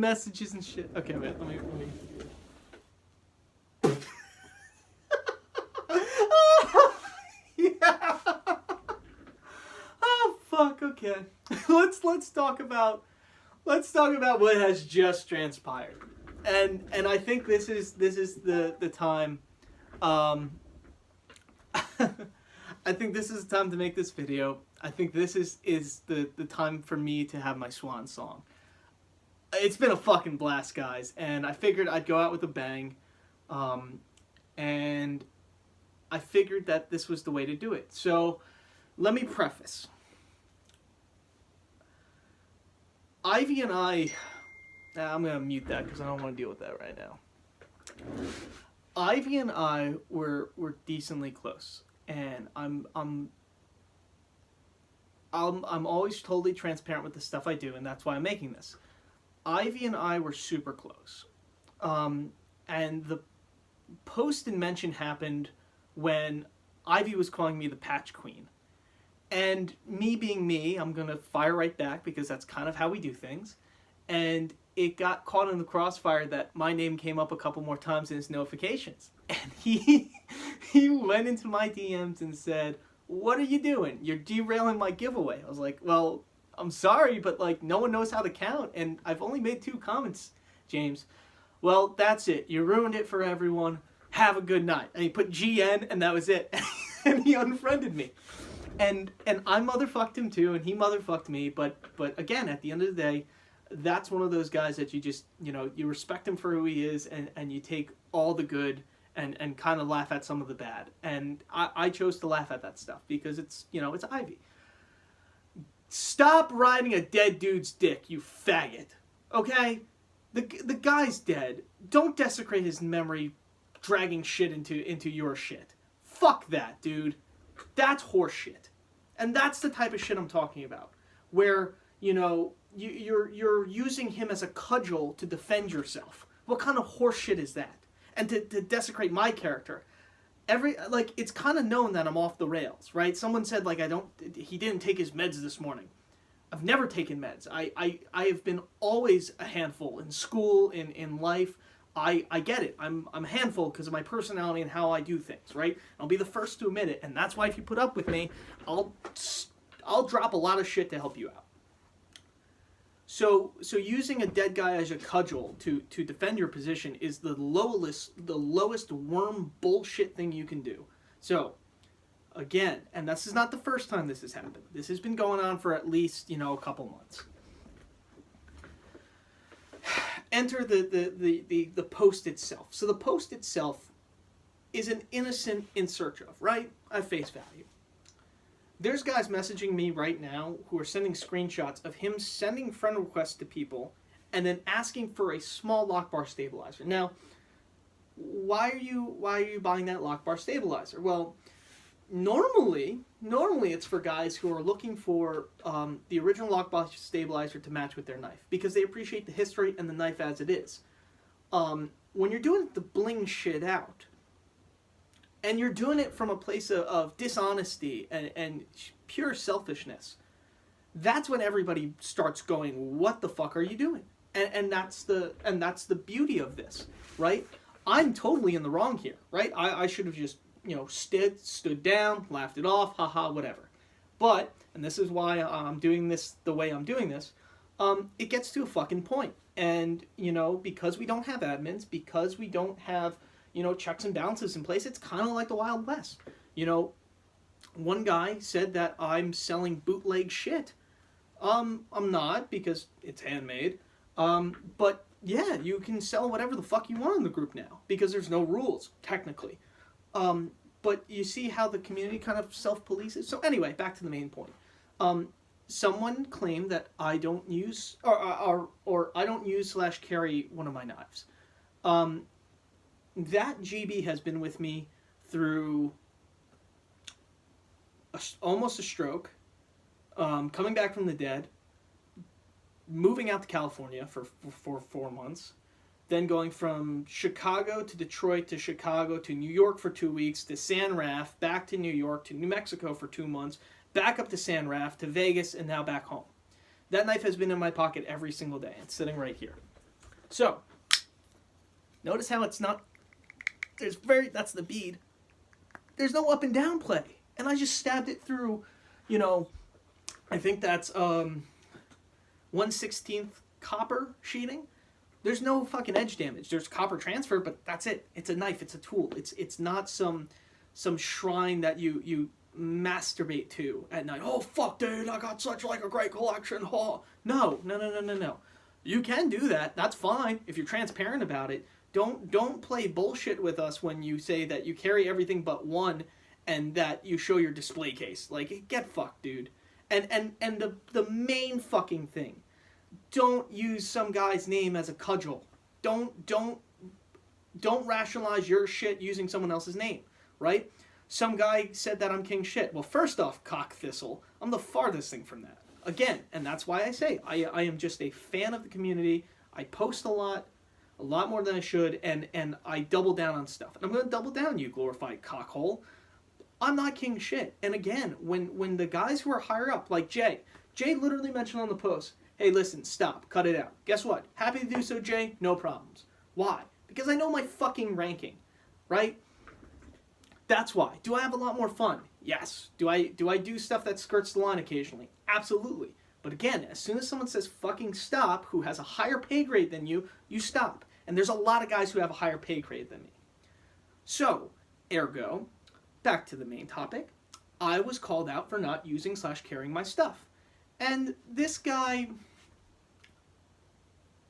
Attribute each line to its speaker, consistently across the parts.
Speaker 1: messages and shit. Okay, wait, let me. Yeah. Oh fuck. Okay. let's talk about what has just transpired, and I think this is the time. I think this is the time to make this video. I think this is the time for me to have my swan song. It's been a fucking blast, guys, and I figured I'd go out with a bang, and I figured that this was the way to do it. So, let me preface. Ivy and I... I'm going to mute that because I don't want to deal with that right now. Ivy and I were decently close, and I'm always totally transparent with the stuff I do, and that's why I'm making this. Ivy and I were super close. And the post and mention happened when Ivy was calling me the Patch Queen. And me being me, I'm going to fire right back because that's kind of how we do things. And it got caught in the crossfire that my name came up a couple more times in his notifications. And he went into my DMs and said, "What are you doing? You're derailing my giveaway." I was like, well, I'm sorry, but like no one knows how to count, and I've only made 2 comments, James. Well, that's it. You ruined it for everyone. Have a good night. And he put GN, and that was it. And he unfriended me. And I motherfucked him too, and he motherfucked me. But again, at the end of the day, that's one of those guys that you just, you respect him for who he is, and you take all the good and kind of laugh at some of the bad. And I chose to laugh at that stuff because it's, it's Ivy. Stop riding a dead dude's dick, you faggot. Okay? The guy's dead. Don't desecrate his memory dragging shit into your shit. Fuck that, dude. That's horseshit. And that's the type of shit I'm talking about. Where, you're using him as a cudgel to defend yourself. What kind of horseshit is that? And to desecrate my character. It's kind of known that I'm off the rails, right? Someone said, he didn't take his meds this morning. I've never taken meds. I have been always a handful in school, in life. I get it. I'm a handful because of my personality and how I do things, right? I'll be the first to admit it, and that's why if you put up with me, I'll drop a lot of shit to help you out. So using a dead guy as a cudgel to defend your position is the lowest worm bullshit thing you can do. So, again, and this is not the first time this has happened. This has been going on for at least, a couple months. Enter the post itself. So the post itself is an innocent in search of, right? At face value. There's guys messaging me right now who are sending screenshots of him sending friend requests to people and then asking for a small lock bar stabilizer. Now, why are you buying that lock bar stabilizer? Well, normally it's for guys who are looking for the original lock bar stabilizer to match with their knife because they appreciate the history and the knife as it is. When you're doing the bling shit out, and you're doing it from a place of dishonesty and pure selfishness, that's when everybody starts going, "What the fuck are you doing?" And that's the beauty of this, right? I'm totally in the wrong here, right? I should have just stood down, laughed it off, haha, whatever. But, and this is why I'm doing this the way I'm doing this, it gets to a fucking point. And because we don't have admins, because we don't have checks and balances in place, it's kind of like the Wild West. One guy said that I'm selling bootleg shit. I'm not, because it's handmade. But yeah, you can sell whatever the fuck you want in the group now, because there's no rules, technically. But you see how the community kind of self-polices? So anyway, back to the main point. Someone claimed that I don't use, or I don't use/carry one of my knives. That GB has been with me through almost a stroke, coming back from the dead, moving out to California for 4 months, then going from Chicago to Detroit to Chicago to New York for 2 weeks, to San Raf, back to New York, to New Mexico for 2 months, back up to San Raf, to Vegas, and now back home. That knife has been in my pocket every single day. It's sitting right here. So, notice how it's not, that's the bead. There's no up and down play. And I just stabbed it through, I think that's 1/16 copper sheeting. There's no fucking edge damage. There's copper transfer, but that's it. It's a knife. It's a tool. It's not some shrine that you masturbate to at night. Oh fuck, dude! I got such a great collection. Oh. No. You can do that. That's fine if you're transparent about it. Don't play bullshit with us when you say that you carry everything but one, and that you show your display case. Like, get fucked, dude. And the main fucking thing. Don't use some guy's name as a cudgel. Don't rationalize your shit using someone else's name, right? Some guy said that I'm king shit. Well, first off, cock thistle, I'm the farthest thing from that. Again, and that's why I say I am just a fan of the community. I post a lot more than I should, and I double down on stuff. And I'm going to double down, you glorified cockhole. I'm not king shit. And again, when the guys who are higher up, like Jay literally mentioned on the post, hey, listen, stop, cut it out. Guess what? Happy to do so, Jay, no problems. Why? Because I know my fucking ranking, right? That's why. Do I have a lot more fun? Yes. Do I do stuff that skirts the line occasionally? Absolutely. But again, as soon as someone says fucking stop, who has a higher pay grade than you, you stop. And there's a lot of guys who have a higher pay grade than me. So, ergo, back to the main topic, I was called out for not using / carrying my stuff. And this guy,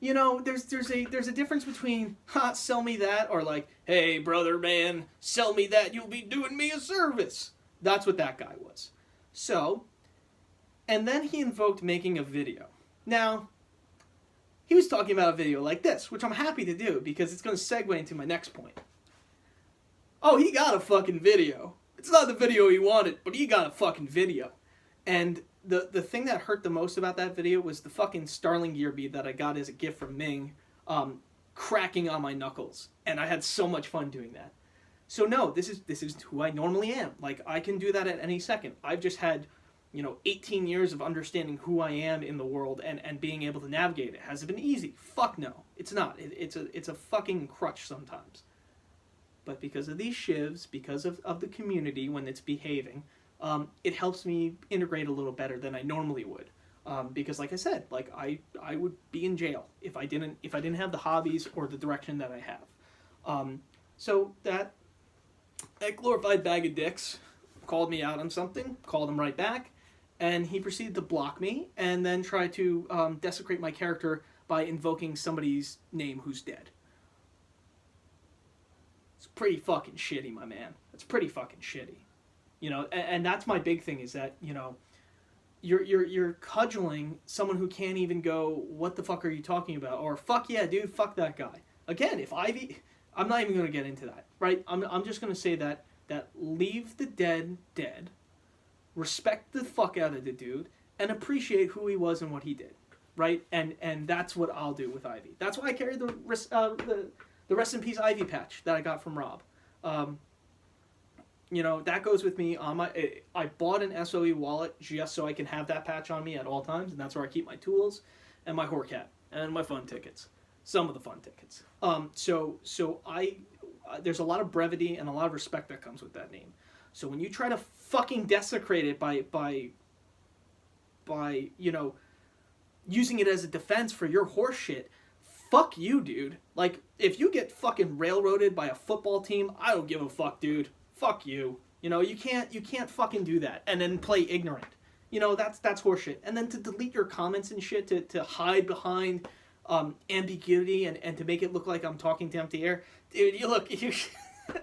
Speaker 1: there's a difference between, sell me that, or like, hey, brother, man, sell me that, you'll be doing me a service. That's what that guy was. So, and then he invoked making a video. Now, he was talking about a video like this, which I'm happy to do, because it's going to segue into my next point. Oh, he got a fucking video. It's not the video he wanted, but he got a fucking video. And the thing that hurt the most about that video was the fucking Starling gear bead that I got as a gift from Ming, cracking on my knuckles. And I had so much fun doing that. So no, this is who I normally am. Like, I can do that at any second. I've just had, 18 years of understanding who I am in the world and being able to navigate it. Has it been easy? Fuck no. It's not. It's a fucking crutch sometimes. But because of these shivs, because of the community when it's behaving, it helps me integrate a little better than I normally would. Because like I said, like I would be in jail if I didn't have the hobbies or the direction that I have. So that glorified bag of dicks called me out on something, called him right back, and he proceeded to block me and then try to desecrate my character by invoking somebody's name who's dead. It's pretty fucking shitty, my man. It's pretty fucking shitty. And that's my big thing is that, you're cudgeling someone who can't even go, what the fuck are you talking about? Or, fuck yeah, dude, fuck that guy. Again, if Ivy, I'm not even going to get into that, right? I'm just going to say that leave the dead, respect the fuck out of the dude, and appreciate who he was and what he did, right? And that's what I'll do with Ivy. That's why I carry the Rest in Peace Ivy patch that I got from Rob. That goes with me on I bought an SOE wallet just so I can have that patch on me at all times, and that's where I keep my tools and my Horcat and my fun tickets. Some of the fun tickets. There's a lot of brevity and a lot of respect that comes with that name. So when you try to fucking desecrate it by using it as a defense for your horse shit, fuck you, dude. Like, if you get fucking railroaded by a football team, I don't give a fuck, dude. Fuck you. You can't fucking do that and then play ignorant. That's horseshit. And then to delete your comments and shit, to hide behind ambiguity and to make it look like I'm talking to empty air. Dude,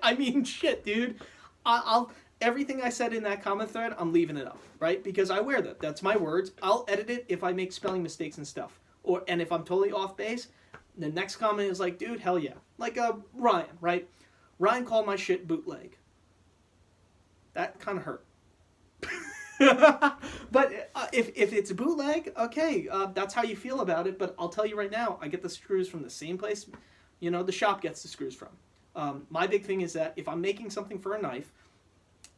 Speaker 1: I mean, shit, dude. I'll everything I said in that comment thread, I'm leaving it up, right? Because I wear that. That's my words. I'll edit it if I make spelling mistakes and stuff. And if I'm totally off base, the next comment is like, dude, hell yeah. Like Ryan, right? Ryan called my shit bootleg. That kind of hurt. But if it's a bootleg, okay, that's how you feel about it. But I'll tell you right now, I get the screws from the same place, the shop gets the screws from. My big thing is that if I'm making something for a knife,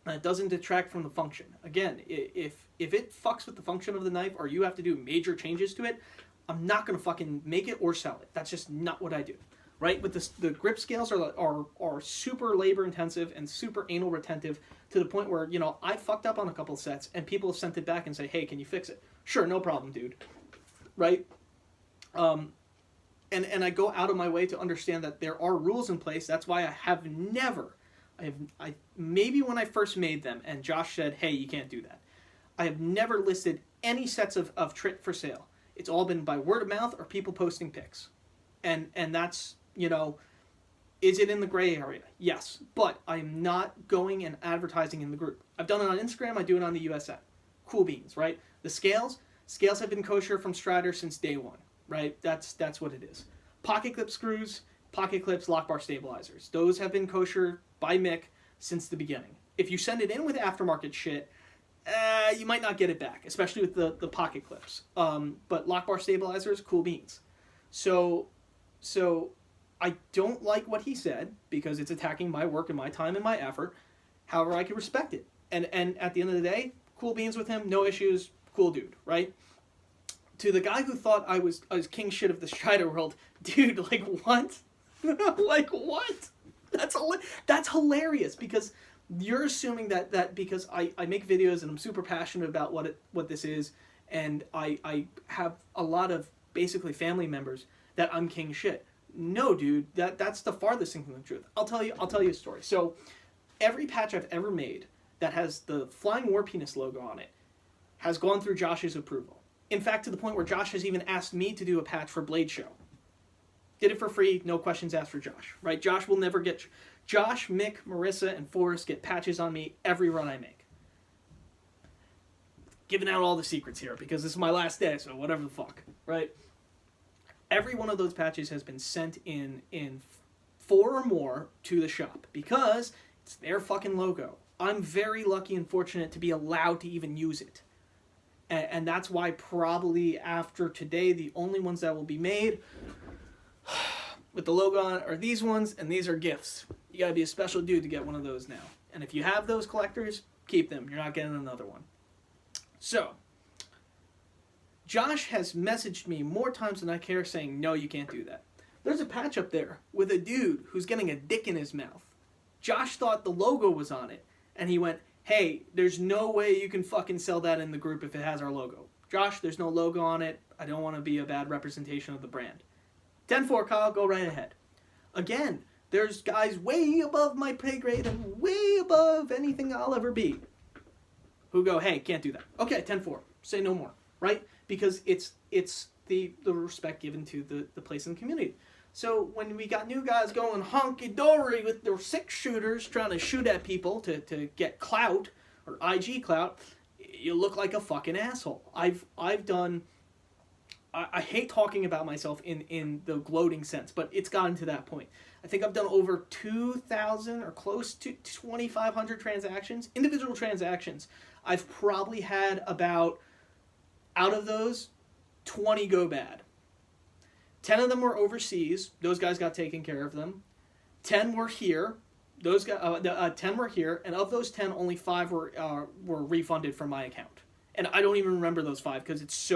Speaker 1: it doesn't detract from the function. Again, if it fucks with the function of the knife or you have to do major changes to it, I'm not going to fucking make it or sell it. That's just not what I do. Right? But the grip scales are super labor intensive and super anal retentive to the point where, you know, I fucked up on a couple sets and people have sent it back and say, hey, can you fix it? Sure, no problem, dude. Right? And I go out of my way to understand that there are rules in place. That's why I maybe when I first made them and Josh said, hey, you can't do that, I have never listed any sets of Trit for sale. It's all been by word of mouth or people posting pics. And that's, you know, is it in the gray area? Yes. But I'm not going and advertising in the group. I've done it on Instagram. I do it on the USN. Cool beans, right? The scales have been kosher from Strider since day one, right? That's what it is. Pocket clip screws, pocket clips, lock bar stabilizers. Those have been kosher by Mick since the beginning. If you send it in with aftermarket shit, you might not get it back, especially with the pocket clips. But lock bar stabilizers, cool beans. So I don't like what he said because it's attacking my work and my time and my effort. However, I can respect it. And at the end of the day, cool beans with him, no issues, cool dude, right? To the guy who thought I was king shit of the Strider world, dude, like what? Like what? That's hilarious because you're assuming that because I make videos and I'm super passionate about what this is, and I have a lot of basically family members that I'm king shit. No, dude, that's the farthest thing from the truth. I'll tell you a story. So every patch I've ever made that has the Flying War Penis logo on it has gone through Josh's approval. In fact, to the point where Josh has even asked me to do a patch for Blade Show. Did it for free, no questions asked for Josh, right? Josh will never get... Josh, Mick, Marissa, and Forrest get patches on me every run I make. Giving out all the secrets here because this is my last day, so whatever the fuck, right? Every one of those patches has been sent in 4 or more to the shop because it's their fucking logo. I'm very lucky and fortunate to be allowed to even use it. And that's why probably after today, the only ones that will be made with the logo on it are these ones, and these are gifts. You gotta be a special dude to get one of those now. And if you have those collectors, keep them. You're not getting another one. So, Josh has messaged me more times than I care saying, no, you can't do that. There's a patch up there with a dude who's getting a dick in his mouth. Josh thought the logo was on it, and he went, hey, there's no way you can fucking sell that in the group if it has our logo. Josh, there's no logo on it. I don't want to be a bad representation of the brand. 10-4, Kyle, go right ahead. Again, there's guys way above my pay grade and way above anything I'll ever be who go, hey, can't do that. Okay, 10-4, say no more, right? Because it's the respect given to the place in the community. So when we got new guys going honky-dory with their 6-shooters trying to shoot at people to get clout or IG clout, you look like a fucking asshole. I've done... I hate talking about myself in the gloating sense, but it's gotten to that point. I think I've done over 2,000 or close to 2,500 transactions, individual transactions. I've probably had about, out of those, 20 go bad. 10 of them were overseas. Those guys got taken care of them. 10 were here. Those guys, 10 were here, and of those 10, only 5 were refunded from my account. And I don't even remember those 5 because it's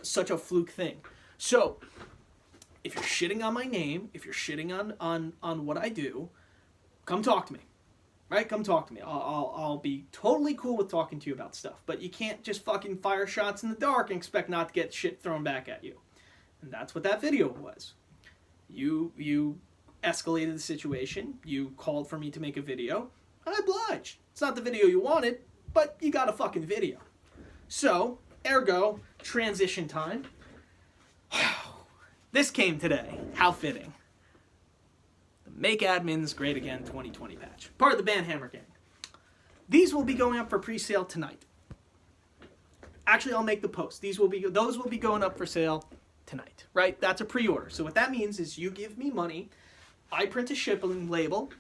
Speaker 1: such a fluke thing. So, if you're shitting on my name, if you're shitting on what I do, come talk to me. Right? Come talk to me. I'll be totally cool with talking to you about stuff. But you can't just fucking fire shots in the dark and expect not to get shit thrown back at you. And that's what that video was. You escalated the situation. You called for me to make a video. I obliged. It's not the video you wanted, but you got a fucking video. So, ergo, transition time. This came today. How fitting. The Make Admins Great Again 2020 patch. Part of the Banhammer gang. These will be going up for pre-sale tonight. Actually, I'll make the post. Those will be going up for sale tonight. Right? That's a pre-order. So what that means is you give me money. I print a shipping label.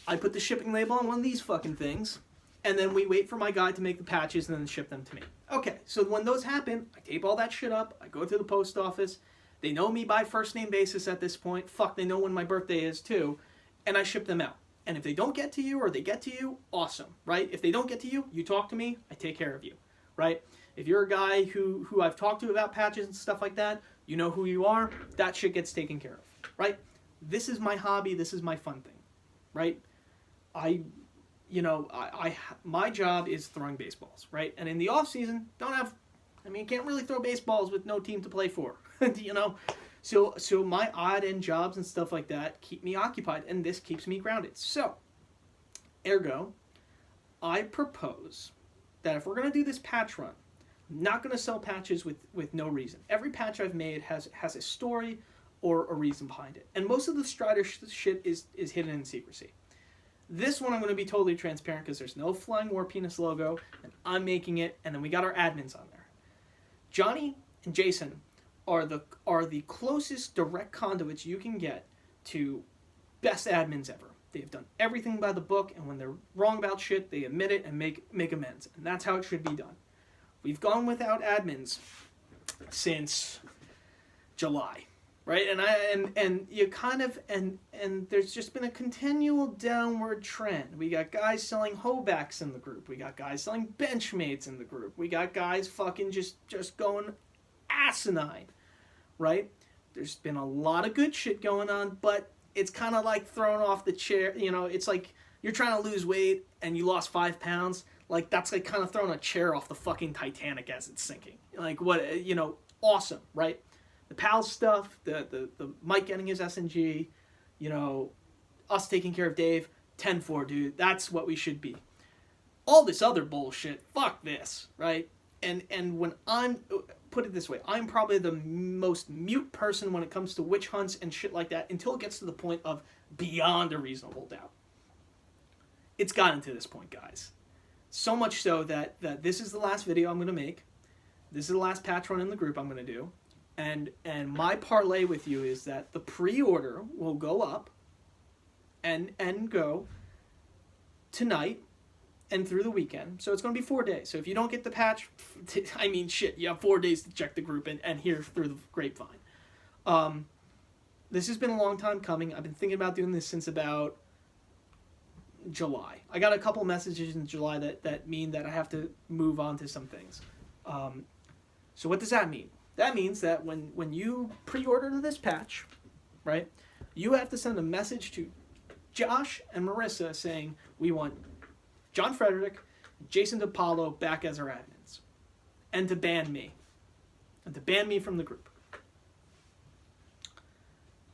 Speaker 1: I put the shipping label on one of these fucking things. And then we wait for my guy to make the patches and then ship them to me. Okay, so when those happen, I tape all that shit up. I go to the post office. They know me by first name basis at this point. Fuck, they know when my birthday is too. And I ship them out. And if they don't get to you or they get to you, awesome, right? If they don't get to you, you talk to me, I take care of you, right? If you're a guy who I've talked to about patches and stuff like that, you know who you are. That shit gets taken care of, right? This is my hobby. This is my fun thing, right? My job is throwing baseballs, right? And in the off season, you can't really throw baseballs with no team to play for, you know? So my odd end jobs and stuff like that keep me occupied, and this keeps me grounded. So, ergo, I propose that if we're going to do this patch run, I'm not going to sell patches with no reason. Every patch I've made has a story or a reason behind it. And most of the Strider shit is hidden in secrecy. This one I'm going to be totally transparent because there's no Flying War Penis logo, and I'm making it, and then we got our admins on there. Johnny and Jason are the closest direct conduits you can get to best admins ever. They've done everything by the book, and when they're wrong about shit, they admit it and make amends. And that's how it should be done. We've gone without admins since July, right? And you kind of and there's just been a continual downward trend. We got guys selling Hobacks in the group. We got guys selling Benchmates in the group. We got guys fucking just going asinine, right? There's been a lot of good shit going on, but it's kind of like thrown off the chair. You know, it's like you're trying to lose weight and you lost 5 pounds. Like, that's like kind of throwing a chair off the fucking Titanic as it's sinking. Like, what, you know, awesome, right? The PAL stuff, the Mike getting his SNG, you know, us taking care of Dave, 10-4, dude. That's what we should be. All this other bullshit, fuck this, right? And when put it this way, I'm probably the most mute person when it comes to witch hunts and shit like that until it gets to the point of beyond a reasonable doubt. It's gotten to this point, guys. So much so that this is the last video I'm going to make. This is the last patch run in the group I'm going to do. And my parlay with you is that the pre-order will go up and go tonight and through the weekend. So it's going to be 4 days. So if you don't get the patch, I mean, shit, you have 4 days to check the group and hear through the grapevine. This has been a long time coming. I've been thinking about doing this since about July. I got a couple messages in July that mean that I have to move on to some things. So what does that mean? That means that when you pre-order this patch, right, you have to send a message to Josh and Marissa saying, we want John Frederick, Jason DePaulo back as our admins. And to ban me. And to ban me from the group.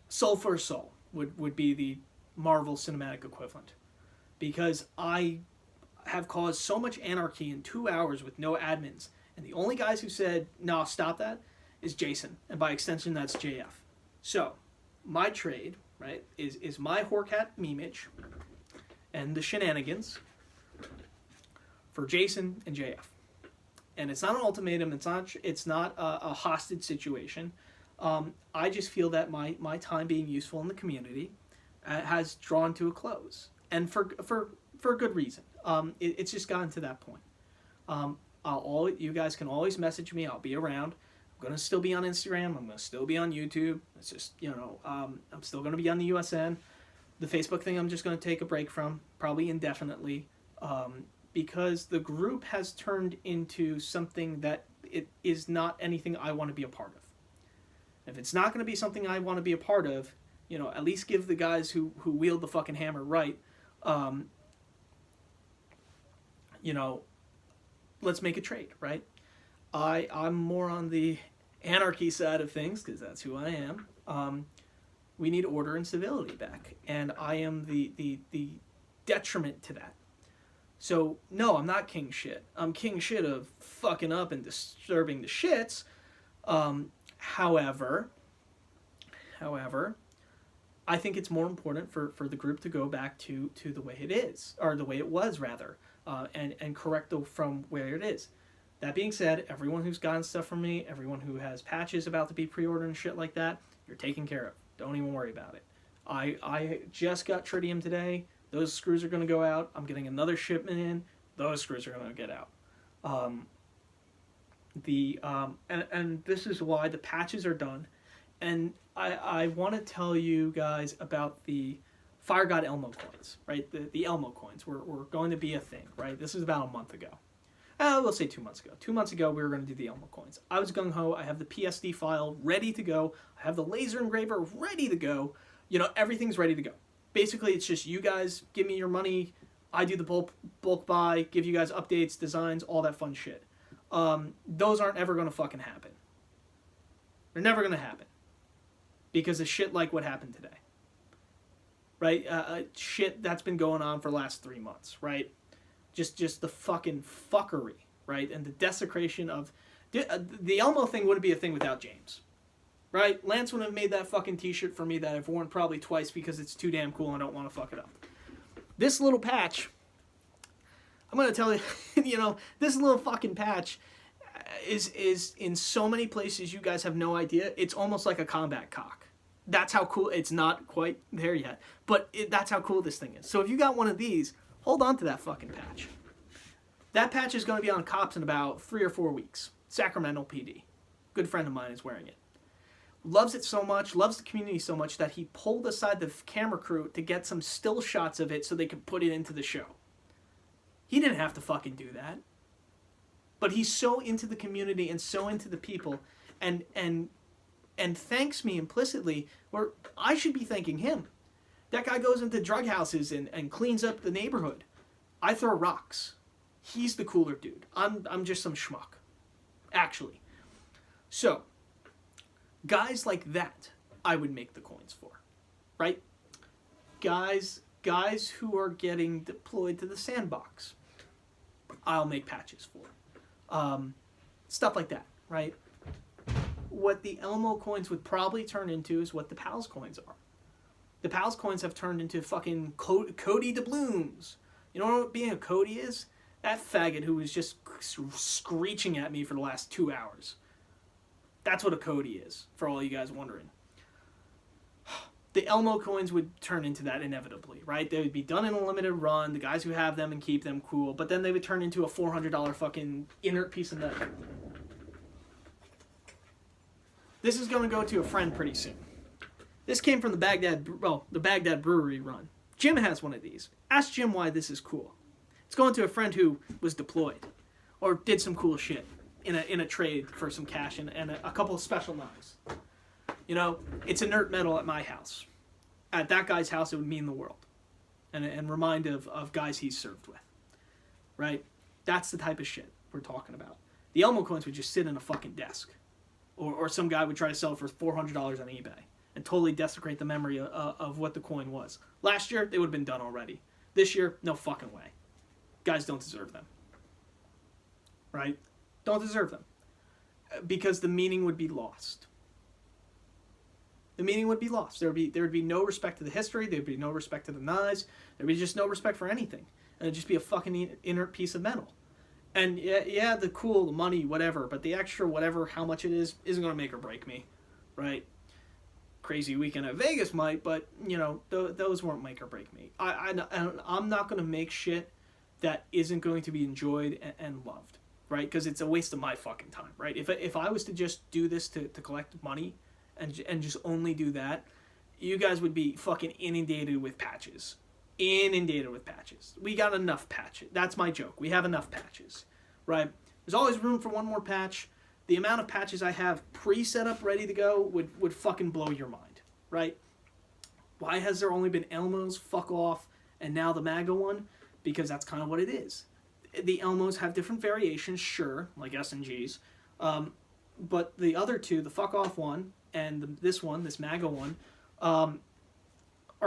Speaker 1: Soul for soul would be the Marvel Cinematic equivalent. Because I have caused so much anarchy in 2 hours with no admins. And the only guys who said, no, stop that, is Jason. And by extension, that's JF. So, my trade, right, is my Horkat memeage and the shenanigans for Jason and JF. And it's not an ultimatum. It's not a hostage situation. I just feel that my time being useful in the community has drawn to a close. And for a good reason. It's just gotten to that point. You guys can always message me. I'll be around. I'm going to still be on Instagram. I'm going to still be on YouTube. It's just, you know, I'm still going to be on the USN. The Facebook thing I'm just going to take a break from, probably indefinitely, because the group has turned into something that it is not anything I want to be a part of. If it's not going to be something I want to be a part of, you know, at least give the guys who wield the fucking hammer right, you know, let's make a trade, right? I'm more on the anarchy side of things, because that's who I am. We need order and civility back, and I am the detriment to that. So, no, I'm not king shit. I'm king shit of fucking up and disturbing the shits. However, I think it's more important for the group to go back to the way it is, or the way it was, rather, and correct from where it is. That being said, everyone who's gotten stuff from me, everyone who has patches about to be pre-ordered and shit like that, you're taken care of. Don't even worry about it. I just got tritium today. Those screws are going to go out. I'm getting another shipment in. Those screws are going to get out. And this is why the patches are done. And I want to tell you guys about the Fire God Elmo coins, right? The Elmo coins were going to be a thing, right? This is about a month ago. We'll say 2 months ago. 2 months ago, we were going to do the Elmo coins. I was gung-ho. I have the PSD file ready to go. I have the laser engraver ready to go. You know, everything's ready to go. Basically, it's just you guys give me your money. I do the bulk buy, give you guys updates, designs, all that fun shit. Those aren't ever going to fucking happen. They're never going to happen. Because of shit like what happened today. Right? Shit that's been going on for the last 3 months, right? Just the fucking fuckery, right? And the desecration of... The Elmo thing wouldn't be a thing without James. Right? Lance wouldn't have made that fucking t-shirt for me that I've worn probably twice because it's too damn cool and I don't want to fuck it up. This little patch... I'm going to tell you, you know, this little fucking patch is in so many places you guys have no idea. It's almost like a combat cock. That's how cool... It's not quite there yet. But that's how cool this thing is. So if you got one of these... Hold on to that fucking patch. That patch is going to be on Cops in about 3 or 4 weeks. Sacramento PD. Good friend of mine is wearing it. Loves it so much, loves the community so much that he pulled aside the camera crew to get some still shots of it so they could put it into the show. He didn't have to fucking do that. But he's so into the community and so into the people and thanks me implicitly, or I should be thanking him. That guy goes into drug houses and cleans up the neighborhood. I throw rocks. He's the cooler dude. I'm just some schmuck. Actually. So, guys like that, I would make the coins for. Right? Guys who are getting deployed to the sandbox, I'll make patches for. Stuff like that, right? What the Elmo coins would probably turn into is what the Pals coins are. The Pals coins have turned into fucking Cody doubloons. You know what being a Cody is? That faggot who was just screeching at me for the last 2 hours. That's what a Cody is, for all you guys wondering. The Elmo coins would turn into that inevitably, right? They would be done in a limited run, the guys who have them and keep them cool, but then they would turn into a $400 fucking inert piece of metal. This is going to go to a friend pretty soon. This came from the Baghdad Brewery run. Jim has one of these. Ask Jim why this is cool. It's going to a friend who was deployed or did some cool shit in a trade for some cash and a couple of special knives. You know, it's inert metal at my house. At that guy's house, it would mean the world. And remind of guys he's served with. Right? That's the type of shit we're talking about. The Elmo coins would just sit in a fucking desk. Or some guy would try to sell it for $400 on eBay. And totally desecrate the memory of what the coin was. Last year, they would have been done already. This year, no fucking way. Guys don't deserve them. Right? Don't deserve them. Because the meaning would be lost. The meaning would be lost. There would be no respect to the history. There would be no respect to the knives. There would be just no respect for anything. And it would just be a fucking inert piece of metal. And yeah, the cool, the money, whatever. But the extra, whatever, how much it is, isn't going to make or break me. Right? Crazy weekend at Vegas might, but, you know, those won't make or break me. I'm not going to make shit that isn't going to be enjoyed and loved, right? Because it's a waste of my fucking time, right? If I was to just do this to collect money and just only do that, you guys would be fucking inundated with patches. Inundated with patches. We got enough patches. That's my joke. We have enough patches, right? There's always room for one more patch. The amount of patches I have pre-set up, ready to go, would fucking blow your mind, right? Why has there only been Elmos, fuck off, and now the MAGA one? Because that's kind of what it is. The Elmos have different variations, sure, like S&Gs, but the other two, the fuck off one and this MAGA one, are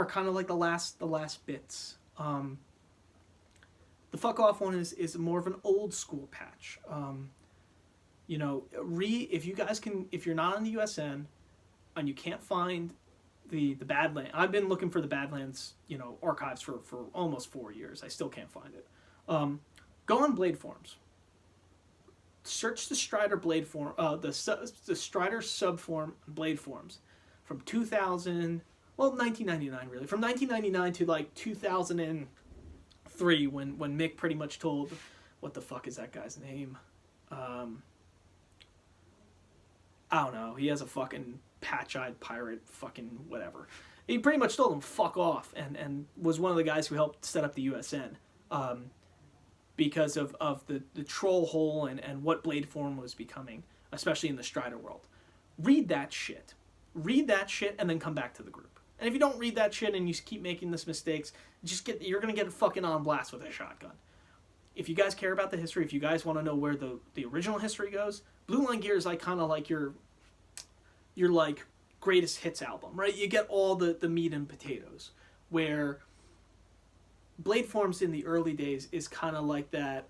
Speaker 1: kind of like the last bits. The fuck off one is more of an old school patch. You know, if you guys can, if you're not on the USN and you can't find the Badlands, I've been looking for the Badlands, you know, archives for almost 4 years. I still can't find it. Go on Blade Forums. Search the Strider Blade Form, the Strider subform Blade Forums from 1999 really, from 1999 to like 2003 when Mick pretty much told, what the fuck is that guy's name? I don't know. He has a fucking patch-eyed pirate fucking whatever. He pretty much told him fuck off and was one of the guys who helped set up the USN. because of the troll hole and what blade form was becoming, especially in the Strider world. Read that shit. Read that shit and then come back to the group. And if you don't read that shit and you keep making these mistakes, you're going to get fucking on blast with a shotgun. If you guys care about the history, if you guys want to know where the original history goes, Blue Line Gear is like kind of like your like greatest hits album, right? You get all the meat and potatoes, where Blade Forms in the early days is kind of like that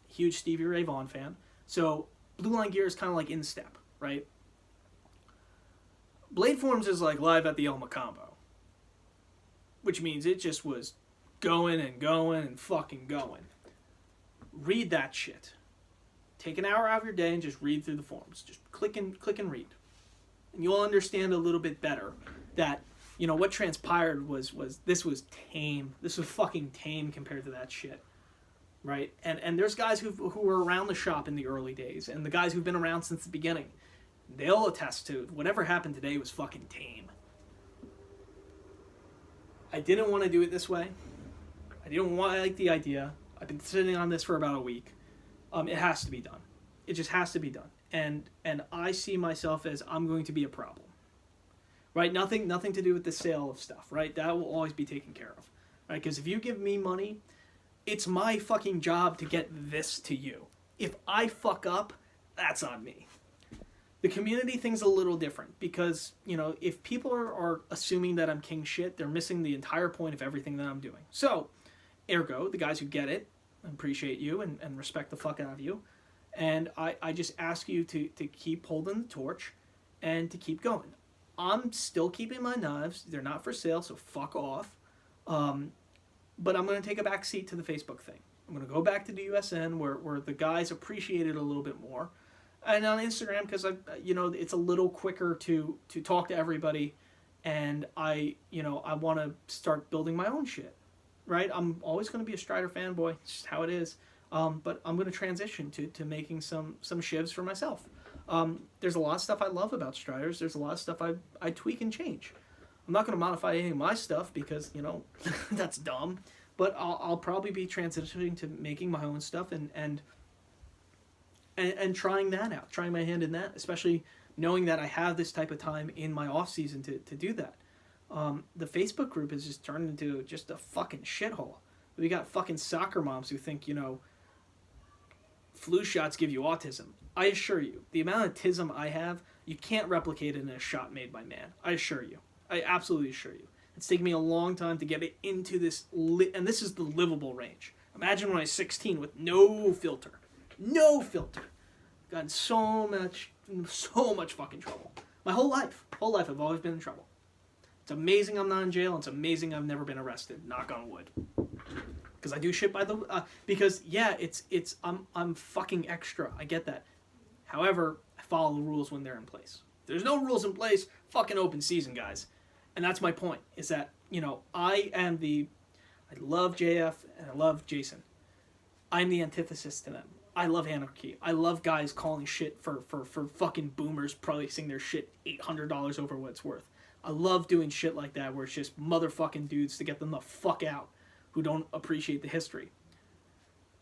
Speaker 1: huge Stevie Ray Vaughan fan. So Blue Line Gear is kind of like In Step, right? Blade Forms is like Live at the El Macambo, which means it just was going and fucking going. Read that shit. Take an hour out of your day and just read through the forums. Just click and read. And you'll understand a little bit better that, you know, what transpired was this was tame. This was fucking tame compared to that shit. Right? And there's guys who were around the shop in the early days, and the guys who've been around since the beginning. They'll attest to whatever happened today was fucking tame. I didn't want to do it this way. I didn't like the idea. I've been sitting on this for about a week. It has to be done. It just has to be done. And I see myself as I'm going to be a problem. Right? Nothing to do with the sale of stuff, right? That will always be taken care of. Right? Because if you give me money, it's my fucking job to get this to you. If I fuck up, that's on me. The community thing's a little different because, you know, if people are assuming that I'm king shit, they're missing the entire point of everything that I'm doing. So, ergo, the guys who get it, I appreciate you and respect the fuck out of you. And I just ask you to keep holding the torch and to keep going. I'm still keeping my knives. They're not for sale, so fuck off. But I'm going to take a back seat to the Facebook thing. I'm going to go back to the USN where the guys appreciate it a little bit more. And on Instagram, because it's a little quicker to talk to everybody, and I want to start building my own shit, right? I'm always going to be a Strider fanboy. It's just how it is. But I'm going to transition to making some shivs for myself. There's a lot of stuff I love about Striders. There's a lot of stuff I tweak and change. I'm not going to modify any of my stuff because, that's dumb. But I'll probably be transitioning to making my own stuff and trying that out, trying my hand in that, especially knowing that I have this type of time in my off season to do that. The Facebook group has just turned into just a fucking shithole. We got fucking soccer moms who think, flu shots give you autism. I assure you, the amount of tism I have, you can't replicate it in a shot made by man. I assure you. I absolutely assure you. It's taken me a long time to get it into this, and this is the livable range. Imagine when I was 16 with no filter. No filter. Got in so much fucking trouble. My whole life I've always been in trouble. It's amazing I'm not in jail. It's amazing I've never been arrested. Knock on wood. Because I do shit by the because yeah, I'm fucking extra. I get that. However, I follow the rules when they're in place. If there's no rules in place, fucking open season, guys. And that's my point. Is that I love JF and I love Jason. I'm the antithesis to them. I love anarchy. I love guys calling shit for fucking boomers pricing their shit $800 over what it's worth. I love doing shit like that where it's just motherfucking dudes to get them the fuck out who don't appreciate the history.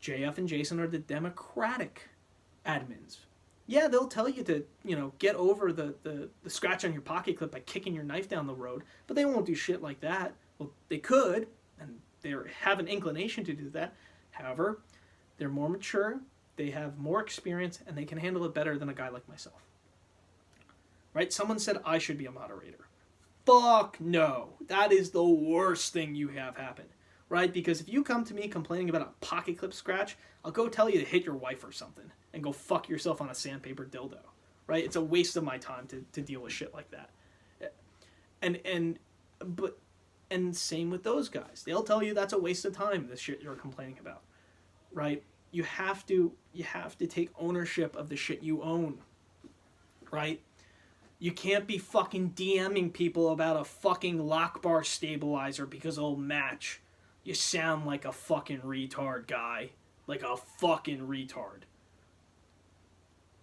Speaker 1: JF and Jason are the democratic admins. Yeah, they'll tell you to, get over the scratch on your pocket clip by kicking your knife down the road, but they won't do shit like that. Well, they could, and they have an inclination to do that. However, they're more mature, they have more experience, and they can handle it better than a guy like myself. Right? Someone said I should be a moderator. Fuck no. That is the worst thing you have happen. Right? Because if you come to me complaining about a pocket clip scratch, I'll go tell you to hit your wife or something and go fuck yourself on a sandpaper dildo. Right? It's a waste of my time to deal with shit like that. And same with those guys. They'll tell you that's a waste of time, the shit you're complaining about. Right? You have to take ownership of the shit you own. Right? You can't be fucking DMing people about a fucking lock bar stabilizer because it'll match. You sound like a fucking retard, guy. Like a fucking retard.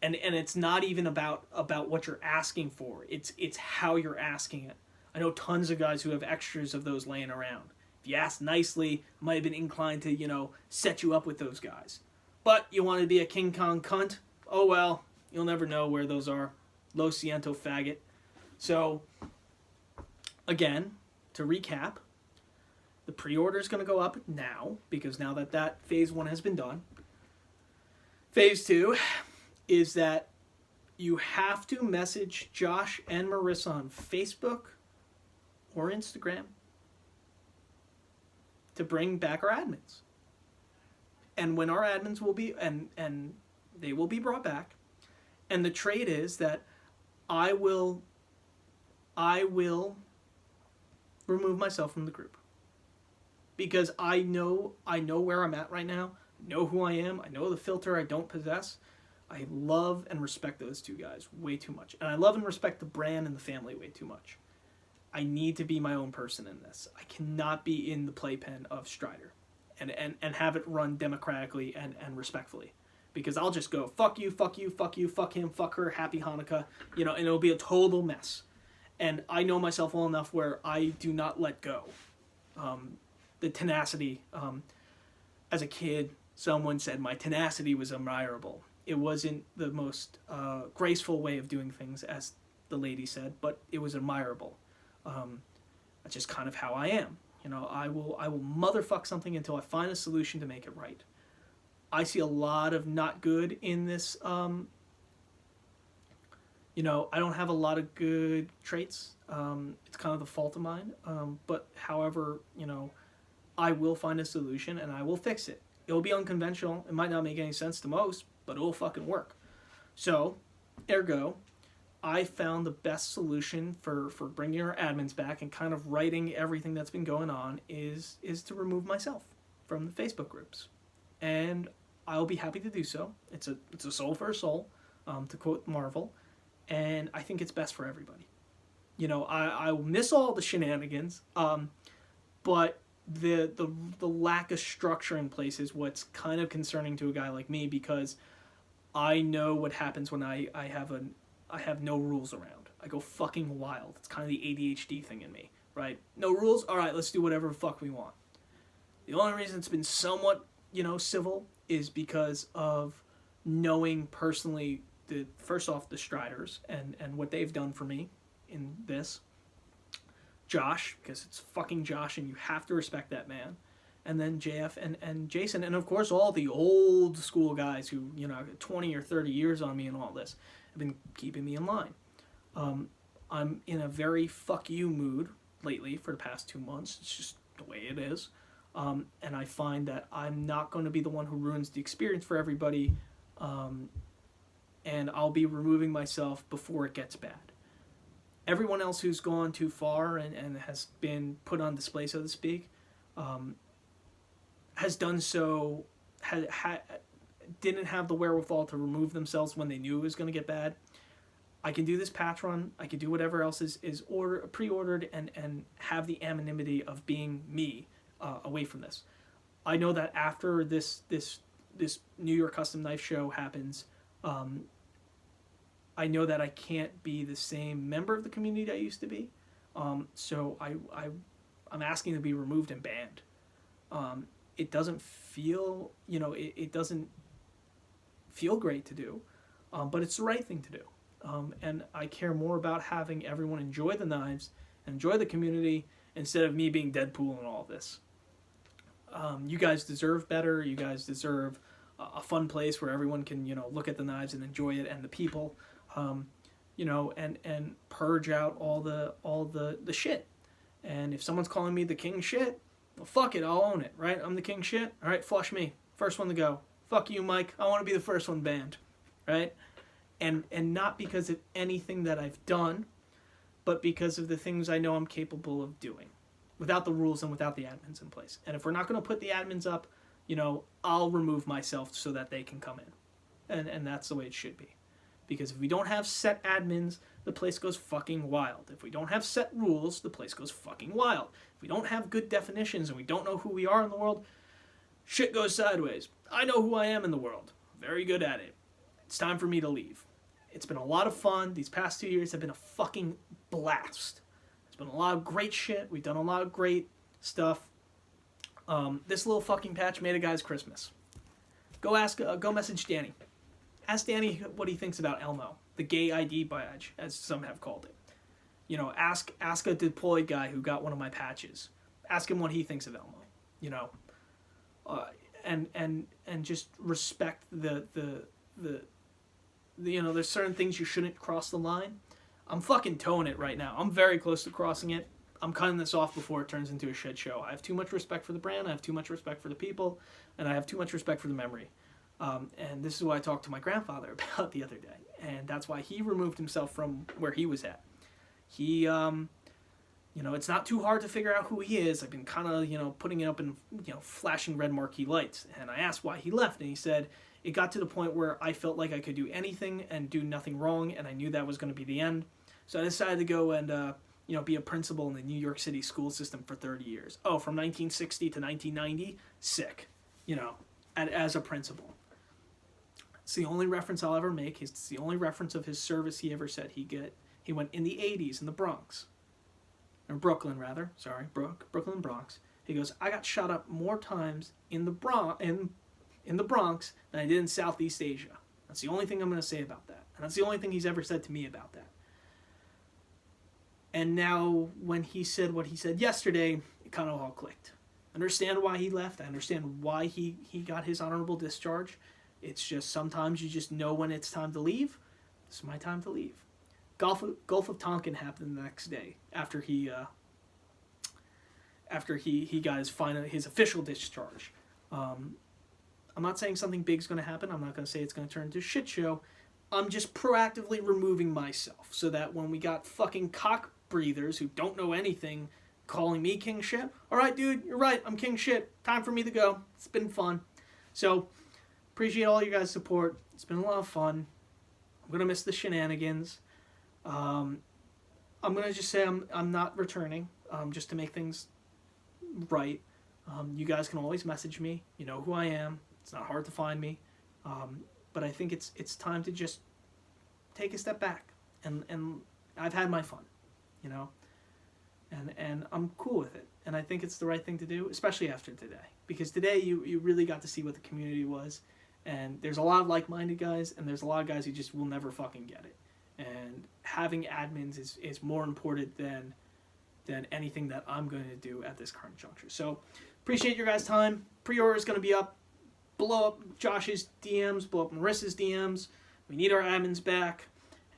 Speaker 1: And it's not even about what you're asking for. It's how you're asking it. I know tons of guys who have extras of those laying around. If you asked nicely, I might have been inclined to, set you up with those guys. But you want to be a King Kong cunt? Oh well, you'll never know where those are. Lo siento, faggot. So, again, to recap, the pre-order is going to go up now, because now that phase 1 has been done. Phase 2 is that you have to message Josh and Marissa on Facebook or Instagram to bring back our admins. And when our admins will be, and they will be brought back, and the trade is that I will remove myself from the group. Because I know where I'm at right now, I know who I am, I know the filter I don't possess. I love and respect those two guys way too much. And I love and respect the brand and the family way too much. I need to be my own person in this. I cannot be in the playpen of Strider and have it run democratically and respectfully. Because I'll just go, fuck you, fuck you, fuck you, fuck him, fuck her, happy Hanukkah, and it'll be a total mess. And I know myself well enough where I do not let go. The tenacity, as a kid, someone said my tenacity was admirable. It wasn't the most graceful way of doing things, as the lady said, but it was admirable. That's just kind of how I am. I will motherfuck something until I find a solution to make it right. I see a lot of not good in this. I don't have a lot of good traits. It's kind of the fault of mine. But however, I will find a solution and I will fix it. It'll be unconventional. It might not make any sense to most, but it'll fucking work. So, ergo, I found the best solution for bringing our admins back and kind of righting everything that's been going on is to remove myself from the Facebook groups. And I'll be happy to do so. It's a soul for a soul, to quote Marvel, and I think it's best for everybody. I will miss all the shenanigans, but the lack of structure in place is what's kind of concerning to a guy like me, because I know what happens when I have no rules around. I go fucking wild. It's kind of the ADHD thing in me, right? No rules? All right, let's do whatever the fuck we want. The only reason it's been somewhat, civil is because of knowing personally first off the Striders and what they've done for me in this. Josh, because it's fucking Josh and you have to respect that man. And then JF and Jason, and of course all the old school guys who, 20 or 30 years on me and all this, have been keeping me in line. I'm in a very fuck you mood lately for the past 2 months. It's just the way it is. And I find that I'm not going to be the one who ruins the experience for everybody. And I'll be removing myself before it gets bad. Everyone else who's gone too far and has been put on display, so to speak, has done so, didn't have the wherewithal to remove themselves when they knew it was going to get bad. I can do this patch run. I can do whatever else is pre-ordered and have the anonymity of being me away from this. I know that after this New York Custom Knife Show happens, I know that I can't be the same member of the community I used to be. So I'm asking to be removed and banned. It doesn't feel, it doesn't feel great to do, but it's the right thing to do. And I care more about having everyone enjoy the knives, enjoy the community, instead of me being Deadpool and all of this. You guys deserve better. You guys deserve a fun place where everyone can, look at the knives and enjoy it, and the people, and purge out all the shit. And if someone's calling me the king shit, well, fuck it, I'll own it, right? I'm the king shit. All right, flush me. First one to go. Fuck you, Mike. I want to be the first one banned, right? And not because of anything that I've done, but because of the things I know I'm capable of doing, without the rules and without the admins in place. And if we're not going to put the admins up, I'll remove myself so that they can come in. And that's the way it should be. Because if we don't have set admins, the place goes fucking wild. If we don't have set rules, the place goes fucking wild. If we don't have good definitions and we don't know who we are in the world, shit goes sideways. I know who I am in the world. Very good at it. It's time for me to leave. It's been a lot of fun. These past 2 years have been a fucking blast. It's been a lot of great shit. We've done a lot of great stuff. This little fucking patch made a guy's Christmas. Go message Danny. Ask Danny what he thinks about Elmo, the gay ID badge, as some have called it. You know, ask a deployed guy who got one of my patches. Ask him what he thinks of Elmo. You know, and just respect the you know, there's certain things you shouldn't cross the line. I'm fucking towing it right now. I'm very close to crossing it. I'm cutting this off before it turns into a shit show. I have too much respect for the brand. I have too much respect for the people, and I have too much respect for the memory. And this is what I talked to my grandfather about the other day, and that's why he removed himself from where he was at. He, you know, it's not too hard to figure out who he is. I've been kind of, you know, putting it up in, you know, flashing red marquee lights, and I asked why he left, and he said, it got to the point where I felt like I could do anything and do nothing wrong, and I knew that was going to be the end. So I decided to go and, you know, be a principal in the New York City school system for 30 years. Oh, from 1960 to 1990? Sick. You know, as a principal. It's the only reference I'll ever make. It's the only reference of his service he ever said he'd get. He went in the 80s in the Bronx. Or Brooklyn, rather. Sorry, Brooklyn, Bronx. He goes, I got shot up more times in the Bronx than I did in Southeast Asia. That's the only thing I'm going to say about that. And that's the only thing he's ever said to me about that. And now, when he said what he said yesterday, it kind of all clicked. I understand why he left. I understand why he got his honorable discharge. It's just sometimes you just know when it's time to leave. This is my time to leave. Gulf of Tonkin happened the next day after he got his official discharge. I'm not saying something big's going to happen. I'm not going to say it's going to turn into a shit show. I'm just proactively removing myself so that when we got fucking cock breathers who don't know anything calling me king shit, all right, dude, you're right, I'm king shit. Time for me to go. It's been fun. So, appreciate all you guys' support. It's been a lot of fun. I'm going to miss the shenanigans. I'm going to just say I'm not returning, just to make things right. You guys can always message me. You know who I am. It's not hard to find me. But I think it's time to just take a step back. And I've had my fun, you know. And I'm cool with it. And I think it's the right thing to do, especially after today. Because today you really got to see what the community was. And there's a lot of like-minded guys, and there's a lot of guys who just will never fucking get it. And having admins is more important than anything that I'm going to do at this current juncture. So, appreciate your guys' time. Pre-order is going to be up. Blow up Josh's DMs, blow up Marissa's DMs. We need our admins back.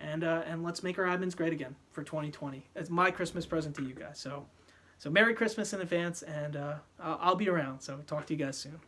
Speaker 1: And let's make our admins great again for 2020. It's my Christmas present to you guys. So Merry Christmas in advance, and I'll be around. So talk to you guys soon.